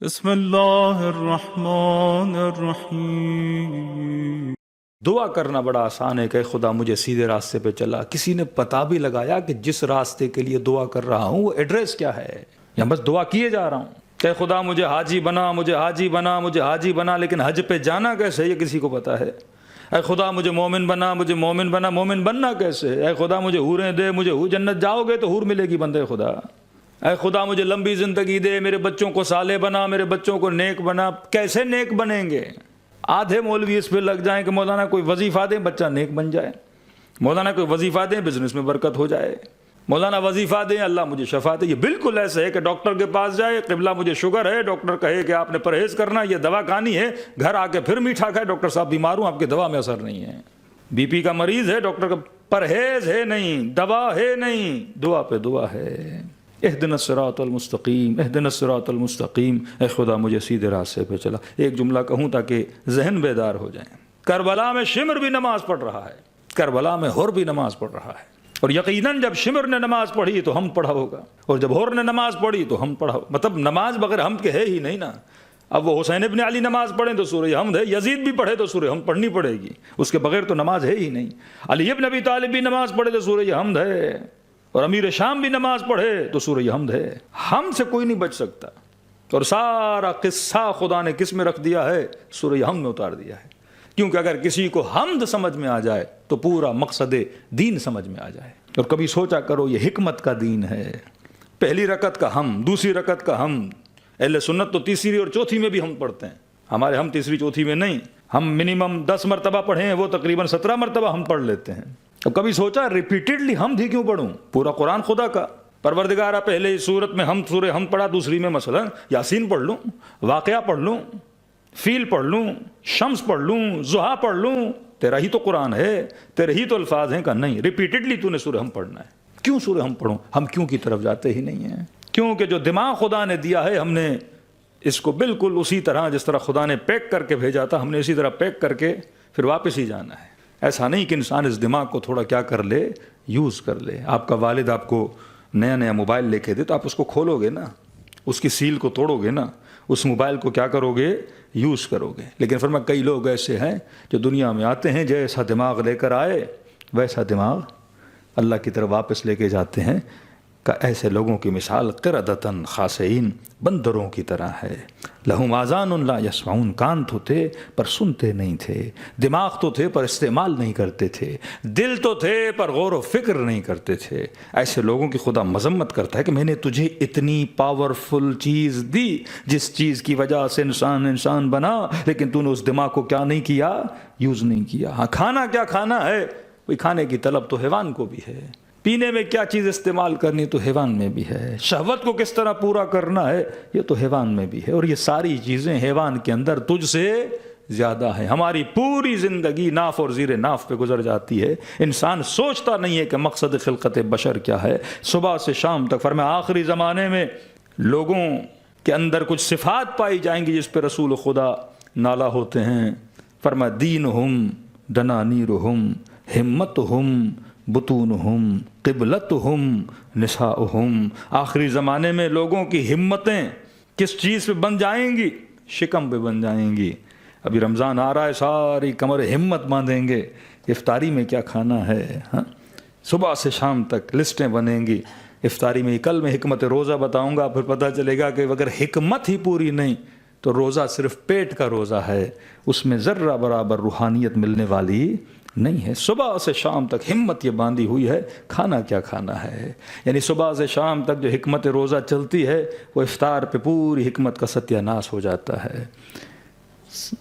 بسم اللہ الرحمن الرحیم۔ دعا کرنا بڑا آسان ہے کہ خدا مجھے سیدھے راستے پہ چلا۔ کسی نے پتہ بھی لگایا کہ جس راستے کے لیے دعا کر رہا ہوں وہ ایڈریس کیا ہے، یا بس دعا کیے جا رہا ہوں کہ خدا مجھے حاجی بنا، مجھے حاجی بنا، مجھے حاجی بنا، لیکن حج پہ جانا کیسے یہ کسی کو پتہ ہے؟ اے خدا مجھے مومن بنا، مجھے مومن بنا، مومن بننا کیسے؟ اے خدا مجھے حوریں دے، مجھے جنت جاؤ گے تو حور ملے گی بندے خدا۔ اے خدا مجھے لمبی زندگی دے، میرے بچوں کو صالح بنا، میرے بچوں کو نیک بنا۔ کیسے نیک بنیں گے؟ آدھے مولوی اس پہ لگ جائیں کہ مولانا کوئی وظیفہ دیں بچہ نیک بن جائے، مولانا کوئی وظیفہ دیں بزنس میں برکت ہو جائے، مولانا وظیفہ دیں اللہ مجھے شفا دے۔ یہ بالکل ایسے ہے کہ ڈاکٹر کے پاس جائے، قبلہ مجھے شوگر ہے، ڈاکٹر کہے کہ آپ نے پرہیز کرنا، یہ دوا کھانی ہے، گھر آ کے پھر میٹھا کھائے، ڈاکٹر صاحب بیمار ہوں آپ کی دوا میں اثر نہیں ہے۔ بی پی کا مریض ہے، ڈاکٹر کا پرہیز ہے نہیں، دوا ہے نہیں، دعا پہ دعا ہے۔ اہدنا الصراط المستقیم، اہدنا الصراط المستقیم، اے خدا مجھے سیدھے راستے پہ چلا۔ ایک جملہ کہوں تاکہ ذہن بیدار ہو جائیں۔ کربلا میں شمر بھی نماز پڑھ رہا ہے، کربلا میں ہور بھی نماز پڑھ رہا ہے، اور یقیناً جب شمر نے نماز پڑھی تو ہم پڑھا ہوگا، اور جب ہور نے نماز پڑھی تو ہم پڑھا، مطلب نماز بغیر ہم کے ہے ہی نہیں نا۔ اب وہ حسین ابن علی نماز پڑھیں تو سورہ حمد ہے، یزید بھی پڑھے تو سورہ حمد پڑھنی پڑے گی، اس کے بغیر تو نماز ہے ہی نہیں۔ علی ابن ابی طالب بھی نماز پڑھے تو سورہ حمد ہے، اور امیر شام بھی نماز پڑھے تو سورہ حمد ہے۔ ہم سے کوئی نہیں بچ سکتا، اور سارا قصہ خدا نے کس میں رکھ دیا ہے؟ سورہ حمد میں اتار دیا ہے، کیونکہ اگر کسی کو حمد سمجھ میں آ جائے تو پورا مقصد دین سمجھ میں آ جائے۔ اور کبھی سوچا کرو یہ حکمت کا دین ہے، پہلی رکعت کا حمد، دوسری رکعت کا حمد۔ اہل سنت تو تیسری اور چوتھی میں بھی حمد پڑھتے ہیں، ہمارے ہم تیسری چوتھی میں نہیں، ہم منیمم 10 مرتبہ پڑھیں، وہ تقریباً 17 مرتبہ ہم پڑھ لیتے ہیں۔ اب کبھی سوچا ریپیٹڈلی حمد ہی کیوں پڑھوں؟ پورا قرآن خدا کا، پروردگارہ پہلے اس صورت میں ہم سورہ حمد پڑھا، دوسری میں مثلا یاسین پڑھ لوں، واقعہ پڑھ لوں، فیل پڑھ لوں، شمس پڑھ لوں، ضحیٰ پڑھ لوں، تیرا ہی تو قرآن ہے، تیرے ہی تو الفاظ ہیں۔ کہ نہیں، ریپیٹڈلی تو نے سورہ حمد پڑھنا ہے۔ کیوں سورہ حمد پڑھوں؟ ہم کیوں کی طرف جاتے ہی نہیں ہیں، کیونکہ جو دماغ خدا نے دیا ہے ہم نے اس کو بالکل اسی طرح جس طرح خدا نے پیک کر کے بھیجا تھا، ہم نے اسی طرح پیک کر کے پھر واپس ہی جانا ہے۔ ایسا نہیں کہ انسان اس دماغ کو تھوڑا کیا کر لے، یوز کر لے۔ آپ کا والد آپ کو نیا نیا موبائل لے کے دے تو آپ اس کو کھولو گے نا، اس کی سیل کو توڑو گے نا، اس موبائل کو کیا کرو گے؟ یوز کرو گے۔ لیکن فرمایا کئی لوگ ایسے ہیں جو دنیا میں آتے ہیں، جیسا دماغ لے کر آئے ویسا دماغ اللہ کی طرف واپس لے کے جاتے ہیں۔ کہ ایسے لوگوں کی مثال قردۃ خاسئین، بندروں کی طرح ہے۔ لہم آذان لا یسمعون، کان تو تھے پر سنتے نہیں تھے، دماغ تو تھے پر استعمال نہیں کرتے تھے، دل تو تھے پر غور و فکر نہیں کرتے تھے۔ ایسے لوگوں کی خدا مذمت کرتا ہے کہ میں نے تجھے اتنی پاورفل چیز دی جس چیز کی وجہ سے انسان بنا، لیکن تو نے اس دماغ کو کیا نہیں کیا؟ یوز نہیں کیا۔ ہاں، کھانا کیا کھانا ہے؟ وہی کھانے کی طلب تو حیوان کو بھی ہے، پینے میں کیا چیز استعمال کرنی تو حیوان میں بھی ہے، شہوت کو کس طرح پورا کرنا ہے یہ تو حیوان میں بھی ہے، اور یہ ساری چیزیں حیوان کے اندر تجھ سے زیادہ ہیں۔ ہماری پوری زندگی ناف اور زیر ناف پہ گزر جاتی ہے، انسان سوچتا نہیں ہے کہ مقصد خلقت بشر کیا ہے۔ صبح سے شام تک فرمایا آخری زمانے میں لوگوں کے اندر کچھ صفات پائی جائیں گی جس پہ رسول خدا نالا ہوتے ہیں۔ فرمایا دینہم دنانیرہم، ہمتہم بطونہم، قبلتہم نساؤہم۔ آخری زمانے میں لوگوں کی ہمتیں کس چیز پہ بن جائیں گی؟ شکم پہ بن جائیں گی۔ ابھی رمضان آ رہا ہے، ساری کمر ہمت باندھیں گے افطاری میں کیا کھانا ہے، ہاں صبح سے شام تک لسٹیں بنیں گی افطاری میں۔ کل میں حکمت روزہ بتاؤں گا، پھر پتہ چلے گا کہ اگر حکمت ہی پوری نہیں تو روزہ صرف پیٹ کا روزہ ہے، اس میں ذرہ برابر روحانیت ملنے والی نہیں ہے۔ صبح سے شام تک ہمت یہ باندھی ہوئی ہے، کھانا کیا کھانا ہے، یعنی صبح سے شام تک جو حکمت روزہ چلتی ہے وہ افطار پہ پوری حکمت کا ستیہ ناش ہو جاتا ہے۔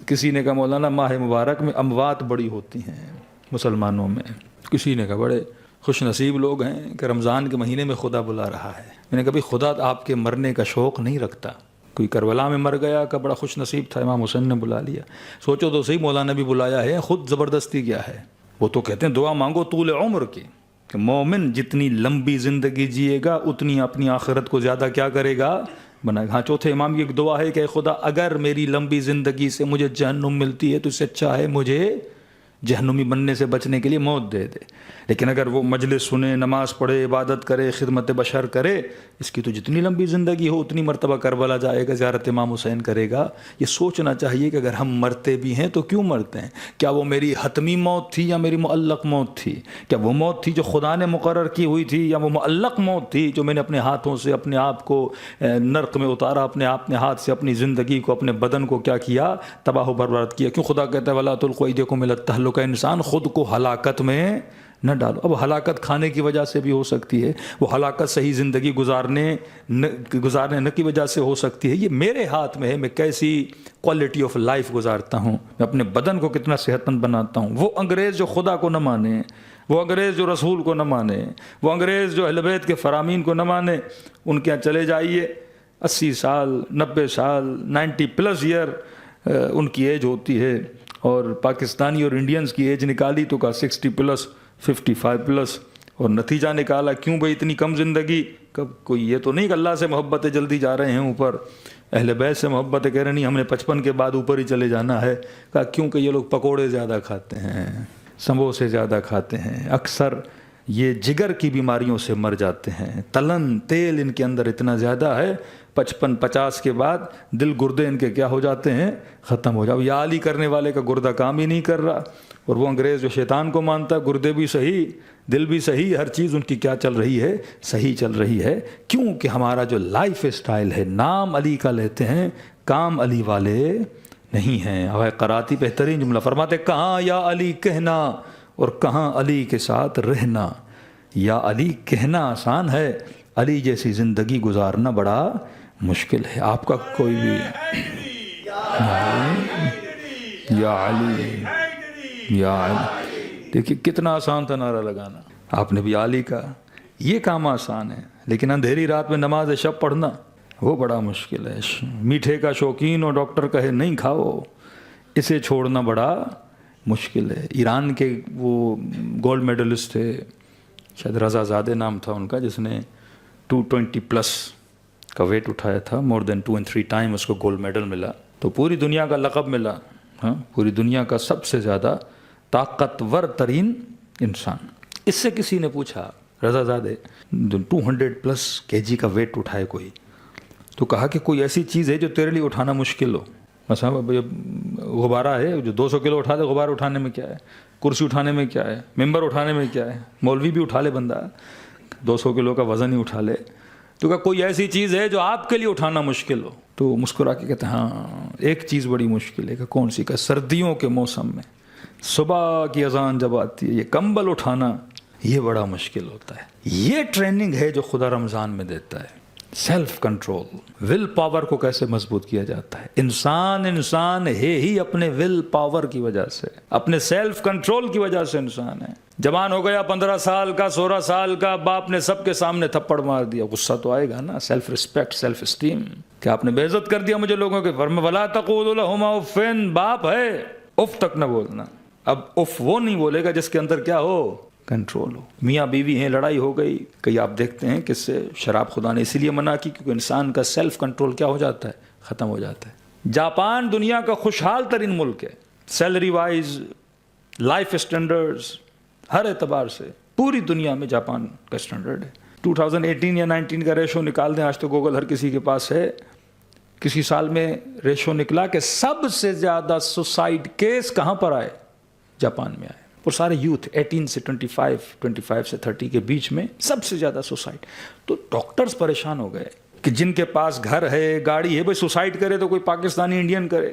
کسی نے کہا مولانا ماہ مبارک میں اموات بڑی ہوتی ہیں مسلمانوں میں، کسی نے کہا بڑے خوش نصیب لوگ ہیں کہ رمضان کے مہینے میں خدا بلا رہا ہے۔ میں نے کہا بھئی خدا آپ کے مرنے کا شوق نہیں رکھتا، کوئی کربلا میں مر گیا کہ بڑا خوش نصیب تھا امام حسین نے بلا لیا، سوچو تو صحیح مولانا بھی بلایا ہے، خود زبردستی کیا ہے؟ وہ تو کہتے ہیں دعا مانگو طول عمر کی، کہ مومن جتنی لمبی زندگی جیے گا اتنی اپنی آخرت کو زیادہ کیا کرے گا؟ بنائے گا۔ ہاں، چوتھے امام کی ایک دعا ہے کہ خدا اگر میری لمبی زندگی سے مجھے جہنم ملتی ہے تو اس سے اچھا ہے مجھے جہنمی بننے سے بچنے کے لیے موت دے دے. لیکن اگر وہ مجلس سنے، نماز پڑھے، عبادت کرے، خدمت بشر کرے، اس کی تو جتنی لمبی زندگی ہو اتنی مرتبہ کربلا جائے گا، زیارت امام حسین کرے گا. یہ سوچنا چاہیے کہ اگر ہم مرتے بھی ہیں تو کیوں مرتے ہیں؟ کیا وہ میری حتمی موت تھی یا میری معلق موت تھی؟ کیا وہ موت تھی جو خدا نے مقرر کی ہوئی تھی، یا وہ معلق موت تھی جو میں نے اپنے ہاتھوں سے اپنے آپ کو نرق میں اتارا، اپنے ہاتھ سے اپنی زندگی کو، اپنے بدن کو کیا کیا؟ تباہ و برباد کیا. کیوں خدا کہتا ہے وَلَا تُلْقُوا أَيْدِيَكُمْ إِلَى التَّهْلُكَةِ؟ انسان خود کو ہلاکت میں نہ ڈالو. اب ہلاکت کھانے کی وجہ سے بھی ہو سکتی ہے، وہ ہلاکت صحیح زندگی گزارنے کی وجہ سے ہو سکتی ہے. یہ میرے ہاتھ میں ہے میں کیسی کوالٹی آف لائف گزارتا ہوں، میں اپنے بدن کو کتنا صحت مند بناتا ہوں. وہ انگریز جو خدا کو نہ مانے، وہ انگریز جو رسول کو نہ مانے، وہ انگریز جو اہل بیت کے فرامین کو نہ مانے، ان کے یہاں چلے جائیے، 80 سال 90 سال 90+ ایئر ان کی ایج ہوتی ہے، اور پاکستانی اور انڈینز کی ایج نکالی تو کہا 60+، 55+، اور نتیجہ نکالا کیوں بھائی اتنی کم زندگی؟ کب کوئی یہ تو نہیں کہ اللہ سے محبت ہے جلدی جا رہے ہیں اوپر، اہل بیت سے محبت ہے کہہ رہے نہیں ہم نے 55 کے بعد اوپر ہی چلے جانا ہے. کہا کیونکہ یہ لوگ پکوڑے زیادہ کھاتے ہیں، سموسے زیادہ کھاتے ہیں، اکثر یہ جگر کی بیماریوں سے مر جاتے ہیں، تلن تیل ان کے اندر اتنا زیادہ ہے، 55-50 کے بعد دل گردے ان کے کیا ہو جاتے ہیں؟ ختم ہو جاؤ. یا علی کرنے والے کا گردہ کام ہی نہیں کر رہا، اور وہ انگریز جو شیطان کو مانتا ہے، گردے بھی صحیح، دل بھی صحیح، ہر چیز ان کی کیا چل رہی ہے؟ صحیح چل رہی ہے. کیونکہ ہمارا جو لائف اسٹائل ہے نام علی کا لیتے ہیں، کام علی والے نہیں ہیں. اور قراتی بہترین جملہ فرماتے کہاں یا علی کہنا اور کہاں علی کے ساتھ رہنا. یا علی کہنا آسان ہے، علی جیسی زندگی گزارنا بڑا مشکل ہے. آپ کا کوئی بھی یا علی یا علی، دیکھیے کتنا آسان تھا نعرہ لگانا. آپ نے بھی علی کا، یہ کام آسان ہے، لیکن اندھیری رات میں نماز شب پڑھنا وہ بڑا مشکل ہے. میٹھے کا شوقین اور ڈاکٹر کہے نہیں کھاؤ، اسے چھوڑنا بڑا مشکل ہے. ایران کے وہ گولڈ میڈلسٹ تھے، شاید رضا زادہ نام تھا ان کا، جس نے 220+ کا ویٹ اٹھایا تھا، more than 2 and 3 ٹائم اس کو گولڈ میڈل ملا، تو پوری دنیا کا لقب ملا. ہاں، پوری دنیا کا سب سے زیادہ طاقتور ترین انسان. اس سے کسی نے پوچھا رضا زادہ 200+ kg کا ویٹ اٹھائے کوئی، تو کہا کہ کوئی ایسی چیز ہے جو تیرے لیے اٹھانا مشکل ہو. مثلا غبارہ ہے جو 200 کلو اٹھا دے، غبارہ اٹھانے میں کیا ہے؟ کرسی اٹھانے میں کیا ہے؟ ممبر اٹھانے میں کیا ہے؟ مولوی بھی اٹھا لے بندہ، 200 کلو کا وزن ہی اٹھا لے. تو کہا کوئی ایسی چیز ہے جو آپ کے لیے اٹھانا مشکل ہو. تو مسکرا کے کہتے ہیں ہاں ایک چیز بڑی مشکل ہے. کہ کون سی؟ کہ سردیوں کے موسم میں صبح کی اذان جب آتی ہے یہ کمبل اٹھانا یہ بڑا مشکل ہوتا ہے. یہ ٹریننگ ہے جو خدا رمضان میں دیتا ہے. سیلف کنٹرول، ول پاور کو کیسے مضبوط کیا جاتا ہے. انسان ہے ہی اپنے ول پاور کی وجہ سے، اپنے سیلف کنٹرول کی وجہ سے انسان ہے. جوان ہو گیا 15 سال کا 16 سال کا، باپ نے سب کے سامنے تھپڑ مار دیا، غصہ تو آئے گا نا. سیلف رسپیکٹ، سیلف اسٹیم، کہ آپ نے بے عزت کر دیا مجھے لوگوں کے. وَلَا تَقُولُوا لَهُمَا أُفٍّ، باپ ہے اف تک نہ بولنا. اب اف وہ نہیں بولے گا جس کے اندر کیا ہو؟ کنٹرول ہو. میاں بیوی ہیں، لڑائی ہو گئی، کئی آپ دیکھتے ہیں کس سے شراب خدا نے اسی لیے منع کی کیونکہ انسان کا سیلف کنٹرول کیا ہو جاتا ہے؟ ختم ہو جاتا ہے. جاپان دنیا کا خوشحال ترین ملک ہے، سیلری وائز، لائف اسٹینڈرڈز، ہر اعتبار سے پوری دنیا میں جاپان کا اسٹینڈرڈ ہے. 2018 یا 19 کا ریشو نکال دیں، آج تو گوگل ہر کسی کے پاس ہے. کسی سال میں ریشو نکلا کہ سب سے زیادہ سوسائڈ کیس کہاں پر آئے؟ جاپان میں آئے. اور سارے یوتھ 18 سے 25 سے 30 کے بیچ میں سب سے زیادہ سوسائڈ. تو ڈاکٹرز پریشان ہو گئے کہ جن کے پاس گھر ہے، گاڑی ہے، بھائی سوسائڈ کرے تو کوئی پاکستانی انڈین کرے.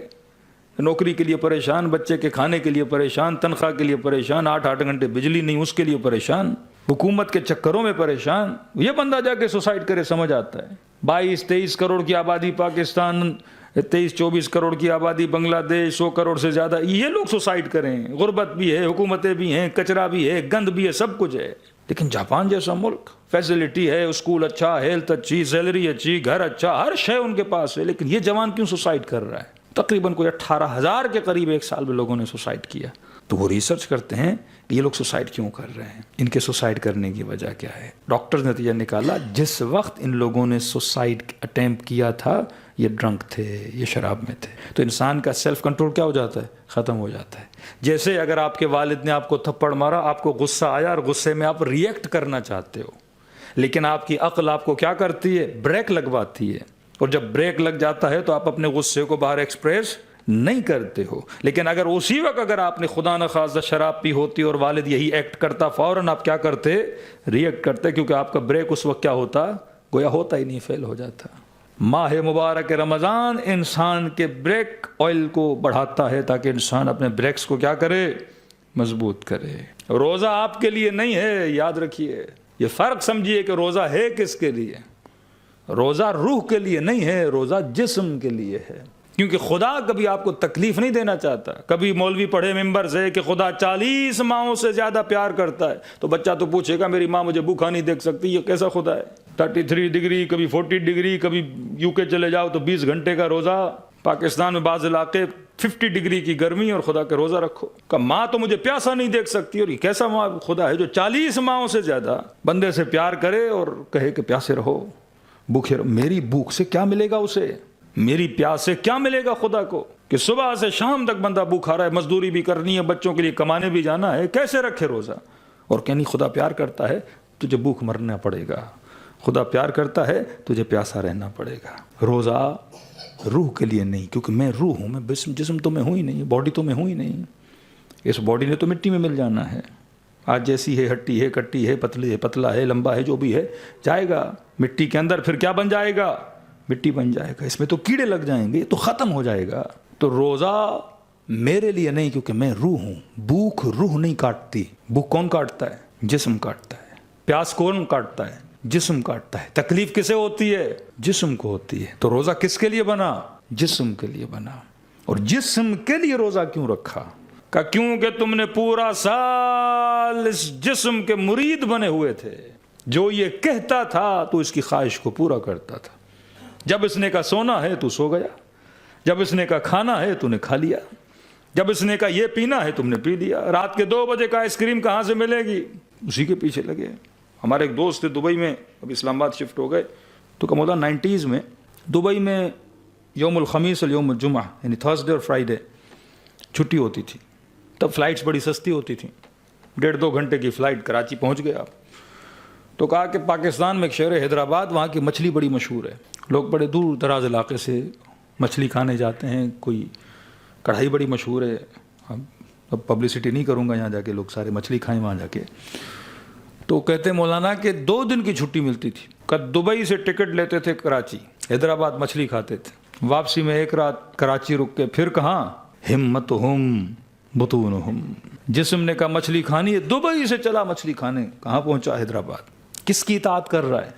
نوکری کے لیے پریشان، بچے کے کھانے کے لیے پریشان، تنخواہ کے لیے پریشان، 8 گھنٹے بجلی نہیں اس کے لیے پریشان، حکومت کے چکروں میں پریشان. یہ بندہ جا کے سوسائڈ کرے سمجھ آتا ہے. 22-23 کروڑ کی آبادی پاکستان، 23-24 کروڑ کی آبادی بنگلہ دیش، 100 کروڑ سے زیادہ، یہ لوگ سوسائڈ کریں. غربت بھی ہے، حکومتیں بھی ہیں، کچرا بھی ہے، گند بھی ہے، سب کچھ ہے. لیکن جاپان جیسا ملک، فیسلٹی ہے، اسکول اچھا، ہیلتھ اچھی، سیلری اچھی، گھر اچھا، ہر شے ان کے پاس ہے. لیکن یہ جوان کیوں سوسائڈ کر رہا ہے؟ تقریباً کوئی 18,000 کے قریب ایک سال میں لوگوں نے سوسائڈ کیا. تو وہ ریسرچ کرتے ہیں کہ یہ لوگ سوسائڈ کیوں کر رہے ہیں, ان کے سوسائڈ کرنے کی وجہ کیا ہے. ڈاکٹرز نے نتیجہ نکالا, جس وقت ان لوگوں نے سوسائڈ اٹیمپٹ کیا تھا یہ ڈرنک تھے, یہ شراب میں تھے. تو انسان کا سیلف کنٹرول کیا ہو جاتا ہے, ختم ہو جاتا ہے. جیسے اگر آپ کے والد نے آپ کو تھپڑ مارا, آپ کو غصہ آیا اور غصے میں آپ ریئیکٹ کرنا چاہتے ہو, لیکن آپ کی عقل آپ کو کیا کرتی ہے, بریک لگواتی ہے. اور جب بریک لگ جاتا ہے تو آپ اپنے غصے کو باہر ایکسپریس نہیں کرتے ہو. لیکن اگر اسی وقت اگر آپ نے خدا نخواستہ شراب پی ہوتی اور والد یہی ایکٹ کرتا, فوراً آپ کیا کرتے, ریئیکٹ کرتے, کیونکہ آپ کا بریک اس وقت کیا ہوتا, گویا ہوتا ہی نہیں, فیل ہو جاتا. ماہ مبارک رمضان انسان کے بریک آئل کو بڑھاتا ہے تاکہ انسان اپنے بریکس کو کیا کرے, مضبوط کرے. روزہ آپ کے لیے نہیں ہے, یاد رکھیے, یہ فرق سمجھیے کہ روزہ ہے کس کے لیے. روزہ روح کے لیے نہیں ہے, روزہ جسم کے لیے ہے. کیونکہ خدا کبھی آپ کو تکلیف نہیں دینا چاہتا. کبھی مولوی پڑھے ممبر سے کہ خدا 40 ماہوں سے زیادہ پیار کرتا ہے, تو بچہ تو پوچھے گا میری ماں مجھے بھوکا نہیں دیکھ سکتی, یہ کیسا خدا ہے. 33 ڈگری, کبھی 40 ڈگری, کبھی UK چلے جاؤ تو 20 گھنٹے کا روزہ. پاکستان میں بعض علاقے 50 ڈگری کی گرمی اور خدا کے روزہ رکھو. کہ ماں تو مجھے پیاسا نہیں دیکھ سکتی, اور یہ کیسا ماں خدا ہے جو 40 ماہوں سے زیادہ بندے سے پیار کرے اور کہے کہ پیاسے رہو, بھوکے رہو. میری بھوک سے کیا ملے گا اسے, میری پیاس سے کیا ملے گا خدا کو, کہ صبح سے شام تک بندہ بھوکا رہا ہے, مزدوری بھی کرنی ہے, بچوں کے لیے کمانے بھی جانا ہے, کیسے رکھے روزہ. اور کہنی خدا پیار کرتا ہے تجھے بھوک مرنا پڑے گا, خدا پیار کرتا ہے تجھے پیاسا رہنا پڑے گا. روزہ روح کے لیے نہیں, کیونکہ میں روح ہوں, میں جسم تو میں ہوں ہی نہیں, باڈی تو میں ہوں ہی نہیں. اس باڈی نے تو مٹی میں مل جانا ہے. آج جیسی ہے, ہٹی ہے, کٹی ہے, پتلی ہے, پتلا ہے, لمبا ہے, جو بھی ہے جائے گا مٹی کے اندر. پھر کیا بن جائے گا, مٹی بن جائے گا. اس میں تو کیڑے لگ جائیں گے, تو ختم ہو جائے گا. تو روزہ میرے لیے نہیں, کیونکہ میں روح ہوں. بھوک روح نہیں کاٹتی, بھوک کون کاٹتا ہے, جسم کاٹتا ہے. پیاس کون کاٹتا ہے, جسم کاٹتا ہے. تکلیف کسے ہوتی ہے, جسم کو ہوتی ہے. تو روزہ کس کے لیے بنا, جسم کے لیے بنا. اور جسم کے لیے روزہ کیوں رکھا, کہ کیونکہ تم نے پورا سال اس جسم کے مرید بنے ہوئے تھے. جو یہ کہتا تھا تو اس کی خواہش کو پورا کرتا تھا. جب اس نے کہا سونا ہے تو سو گیا, جب اس نے کہا کھانا ہے تو نے کھا لیا, جب اس نے کہا یہ پینا ہے تم نے پی لیا. رات کے 2 بجے کا آئس کریم کہاں سے ملے گی, اسی کے پیچھے لگے. ہمارے ایک دوست تھے دبئی میں, اب اسلام آباد شفٹ ہو گئے, تو کم ہوتا 90s میں دبئی میں یوم الخمیس اور یوم الجمعہ یعنی تھرسڈے اور فرائیڈے چھٹی ہوتی تھی. تب فلائٹس بڑی سستی ہوتی تھیں, 1.5-2 گھنٹے کی فلائٹ, کراچی پہنچ گئے آپ. تو کہا کہ پاکستان میں ایک شہر ہے حیدرآباد, وہاں کی مچھلی بڑی مشہور ہے, لوگ بڑے دور دراز علاقے سے مچھلی کھانے جاتے ہیں. کوئی کڑھائی بڑی مشہور ہے, اب پبلسٹی نہیں کروں گا, یہاں جا کے لوگ سارے مچھلی کھائیں وہاں جا کے. تو کہتے مولانا کہ 2 دن کی چھٹی ملتی تھی, دبئی سے ٹکٹ لیتے تھے کراچی, حیدرآباد مچھلی کھاتے تھے, واپسی میں 1 رات کراچی رک کے پھر کہاں, ہمتہم بطونہم. جسم نے کہا مچھلی کھانی ہے, دبئی سے چلا مچھلی کھانے, کہاں پہنچا, حیدرآباد. کس کی اطاعت کر رہا ہے,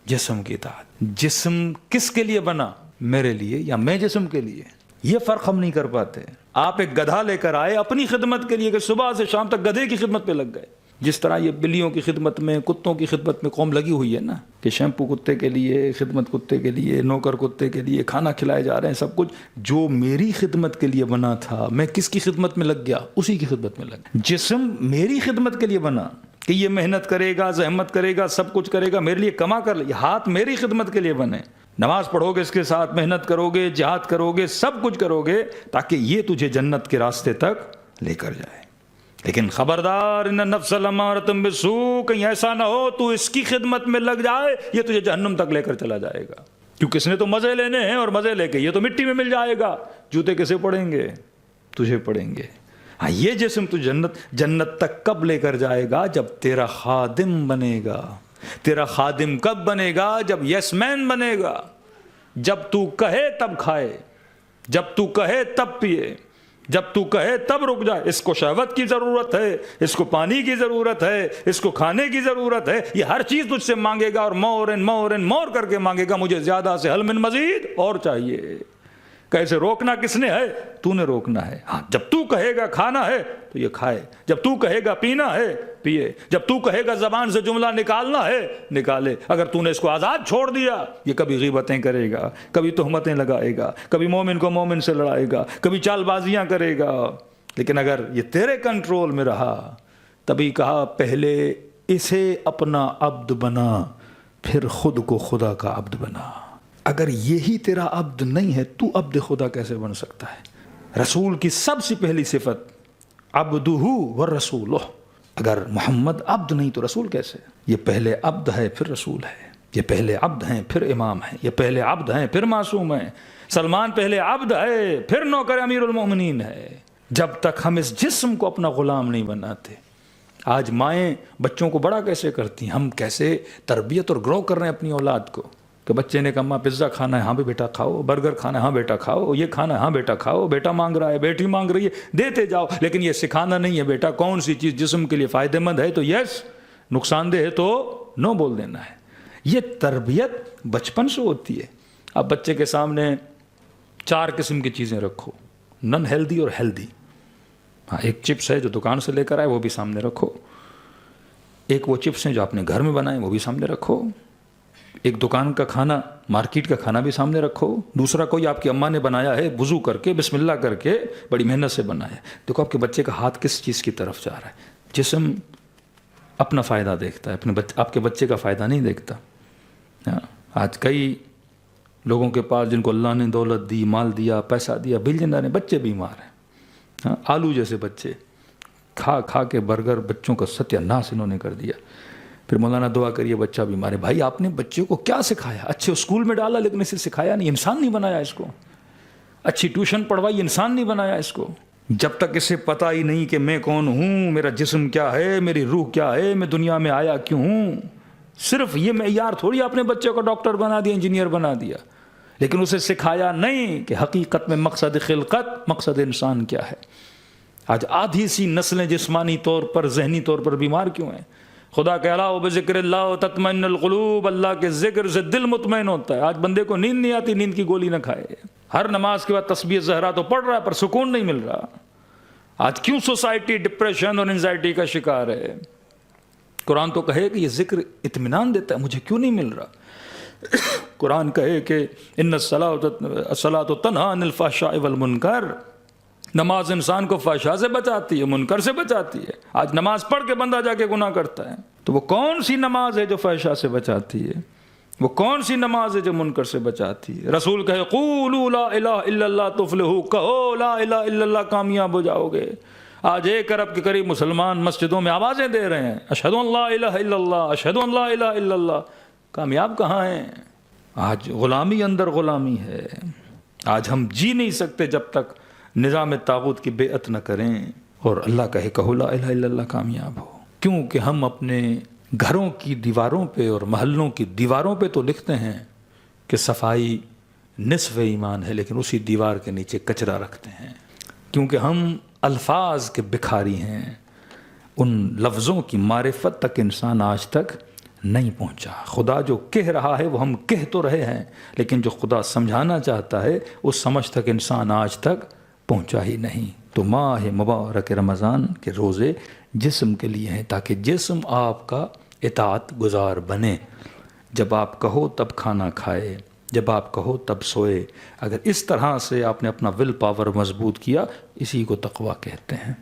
جسم کی اطاعت. جسم کس کے لیے بنا, میرے لیے یا میں جسم کے لیے. یہ فرق ہم نہیں کر پاتے. آپ ایک گدھا لے کر آئے اپنی خدمت کے لیے, کہ صبح سے شام تک گدھے کی خدمت پہ لگ گئے. جس طرح یہ بلیوں کی خدمت میں, کتوں کی خدمت میں قوم لگی ہوئی ہے نا, کہ شیمپو کتے کے لیے, خدمت کتے کے لیے, نوکر کتے کے لیے, کھانا کھلائے جا رہے ہیں, سب کچھ. جو میری خدمت کے لیے بنا تھا, میں کس کی خدمت میں لگ گیا, اسی کی خدمت میں لگ گیا. جسم میری خدمت کے لیے بنا, کہ یہ محنت کرے گا, زحمت کرے گا, سب کچھ کرے گا, میرے لیے کما کر لے. ہاتھ میری خدمت کے لیے بنے, نماز پڑھو گے اس کے ساتھ, محنت کرو گے, جہاد کرو گے, سب کچھ کرو گے, تاکہ یہ تجھے جنت کے راستے تک لے کر جائے. لیکن خبردار, ان النفس لامارۃ بالسوء, کہیں ایسا نہ ہو تو اس کی خدمت میں لگ جائے, یہ تجھے جہنم تک لے کر چلا جائے گا. کیونکہ اس نے تو مزے لینے ہیں, اور مزے لے کے یہ تو مٹی میں مل جائے گا. جوتے کیسے پڑیں گے, تجھے پڑیں گے. ہاں, یہ جسم تو جنت تک کب لے کر جائے گا, جب تیرا خادم بنے گا. تیرا خادم کب بنے گا, جب یس مین بنے گا. جب تو کہے تب کھائے, جب تو کہے تب پیے, جب تو کہے تب رک جائے. اس کو شہوت کی ضرورت ہے, اس کو پانی کی ضرورت ہے, اس کو کھانے کی ضرورت ہے, یہ ہر چیز تجھ سے مانگے گا, اور مور کر کے مانگے گا, مجھے زیادہ سے حل من مزید, اور چاہیے. کیسے روکنا کس نے ہے, تو نے روکنا ہے. ہاں, جب تو کہے گا کھانا ہے تو یہ کھائے, جب تو کہے گا پینا ہے پیے, جب تو کہے گا زبان سے جملہ نکالنا ہے نکالے. اگر تو نے اس کو آزاد چھوڑ دیا, یہ کبھی غیبتیں کرے گا, کبھی تہمتیں لگائے گا, کبھی مومن کو مومن سے لڑائے گا, کبھی چال بازیاں کرے گا, لیکن اگر یہ تیرے کنٹرول میں رہا، تبھی کہا پہلے اسے اپنا عبد بنا پھر خود کو خدا کا عبد بنا۔ اگر یہی تیرا عبد نہیں ہے تو عبد خدا کیسے بن سکتا ہے؟ رسول کی سب سے پہلی صفت عبدہ ورسولہ، اگر محمد عبد نہیں تو رسول کیسے؟ یہ پہلے عبد ہے پھر رسول ہے، یہ پہلے عبد ہیں پھر امام ہیں، یہ پہلے عبد ہیں پھر معصوم ہیں۔ سلمان پہلے عبد ہے پھر نوکر امیر المومنین ہے۔ جب تک ہم اس جسم کو اپنا غلام نہیں بناتے، آج مائیں بچوں کو بڑا کیسے کرتی ہیں، ہم کیسے تربیت اور گرو کر رہے ہیں اپنی اولاد کو، کہ بچے نے کہا ماں پیزا کھانا ہے، ہاں بھی بیٹا کھاؤ، برگر کھانا ہے، ہاں بیٹا کھاؤ، یہ کھانا ہے، ہاں بیٹا کھاؤ، بیٹا مانگ رہا ہے، بیٹی مانگ رہی ہے، دیتے جاؤ، لیکن یہ سکھانا نہیں ہے بیٹا کون سی چیز جسم کے لیے فائدہ مند ہے تو یس، نقصان دہ ہے تو نو بول دینا ہے۔ یہ تربیت بچپن سے ہوتی ہے۔ اب بچے کے سامنے 4 قسم کی چیزیں رکھو، نن ہیلدی اور ہیلدی۔ ہاں، ایک چپس ہے جو دکان سے لے کر آئے وہ بھی سامنے رکھو، ایک وہ چپس ہیں جو آپ نے گھر میں بنائے وہ بھی سامنے رکھو، ایک دکان کا کھانا، مارکیٹ کا کھانا بھی سامنے رکھو، دوسرا کوئی آپ کی اماں نے بنایا ہے وضو کر کے بسم اللہ کر کے بڑی محنت سے بنایا ہے۔ دیکھو آپ کے بچے کا ہاتھ کس چیز کی طرف جا رہا ہے۔ جسم اپنا فائدہ دیکھتا ہے، آپ کے بچے کا فائدہ نہیں دیکھتا۔ آج کئی لوگوں کے پاس جن کو اللہ نے دولت دی، مال دیا، پیسہ دیا، بلینئر ہیں، بچے بیمار ہیں۔ آلو جیسے بچے کھا کھا کے برگر بچوں کا ستیہ ناش انہوں نے کر دیا۔ پھر مولانا دعا کریے بچہ بیمار ہے۔ بھائی آپ نے بچے کو کیا سکھایا؟ اچھے اسکول میں ڈالا لیکن اسے سکھایا نہیں، انسان نہیں بنایا اس کو۔ اچھی ٹیوشن پڑھوائی، انسان نہیں بنایا اس کو۔ جب تک اسے پتہ ہی نہیں کہ میں کون ہوں، میرا جسم کیا ہے، میری روح کیا ہے، میں دنیا میں آیا کیوں ہوں، صرف یہ معیار تھوڑی اپنے بچے کو ڈاکٹر بنا دیا، انجینئر بنا دیا، لیکن اسے سکھایا نہیں کہ حقیقت میں مقصد خلقت، مقصد انسان کیا ہے۔ آج آدھی سی نسلیں جسمانی طور پر، ذہنی طور پر بیمار کیوں ہیں؟ خدا کہ الا بذکر اللہ تطمئن القلوب، اللہ کے ذکر سے دل مطمئن ہوتا ہے۔ آج بندے کو نیند نہیں آتی، نیند کی گولی نہ کھائے، ہر نماز کے بعد تسبیح زہرا تو پڑھ رہا ہے پر سکون نہیں مل رہا۔ آج کیوں سوسائٹی ڈپریشن اور انزائٹی کا شکار ہے؟ قرآن تو کہے کہ یہ ذکر اطمینان دیتا ہے، مجھے کیوں نہیں مل رہا؟ قرآن کہے کہ ان الصلاۃ تنہی عن الفحشاء والمنکر، نماز انسان کو فحشاء سے بچاتی ہے، منکر سے بچاتی ہے۔ آج نماز پڑھ کے بندہ جا کے گناہ کرتا ہے، تو وہ کون سی نماز ہے جو فحشاء سے بچاتی ہے؟ وہ کون سی نماز ہے جو منکر سے بچاتی ہے؟ رسول کہے قولوا لا الہ الا اللہ تفلحوا، کہو لا الہ الا اللہ کامیاب ہو جاؤ گے۔ آج 1 ارب کے قریب مسلمان مسجدوں میں آوازیں دے رہے ہیں اشہد ان لا الہ الا اللہ، اشہد ان لا الہ الا اللہ، کامیاب کہاں ہیں؟ آج غلامی اندر غلامی ہے۔ آج ہم جی نہیں سکتے جب تک نظام طاغوت کی بیعت نہ کریں اور اللہ کہے کہو لا الہ الا اللہ کامیاب ہو۔ کیونکہ ہم اپنے گھروں کی دیواروں پہ اور محلوں کی دیواروں پہ تو لکھتے ہیں کہ صفائی نصف ایمان ہے، لیکن اسی دیوار کے نیچے کچرا رکھتے ہیں، کیونکہ ہم الفاظ کے بکھاری ہیں۔ ان لفظوں کی معرفت تک انسان آج تک نہیں پہنچا۔ خدا جو کہہ رہا ہے وہ ہم کہہ تو رہے ہیں، لیکن جو خدا سمجھانا چاہتا ہے اس سمجھ تک انسان آج تک پہنچا ہی نہیں۔ تو ماہ مبارک رمضان کے روزے جسم کے لیے ہیں، تاکہ جسم آپ کا اطاعت گزار بنے۔ جب آپ کہو تب کھانا کھائے، جب آپ کہو تب سوئے۔ اگر اس طرح سے آپ نے اپنا ول پاور مضبوط کیا، اسی کو تقویٰ کہتے ہیں۔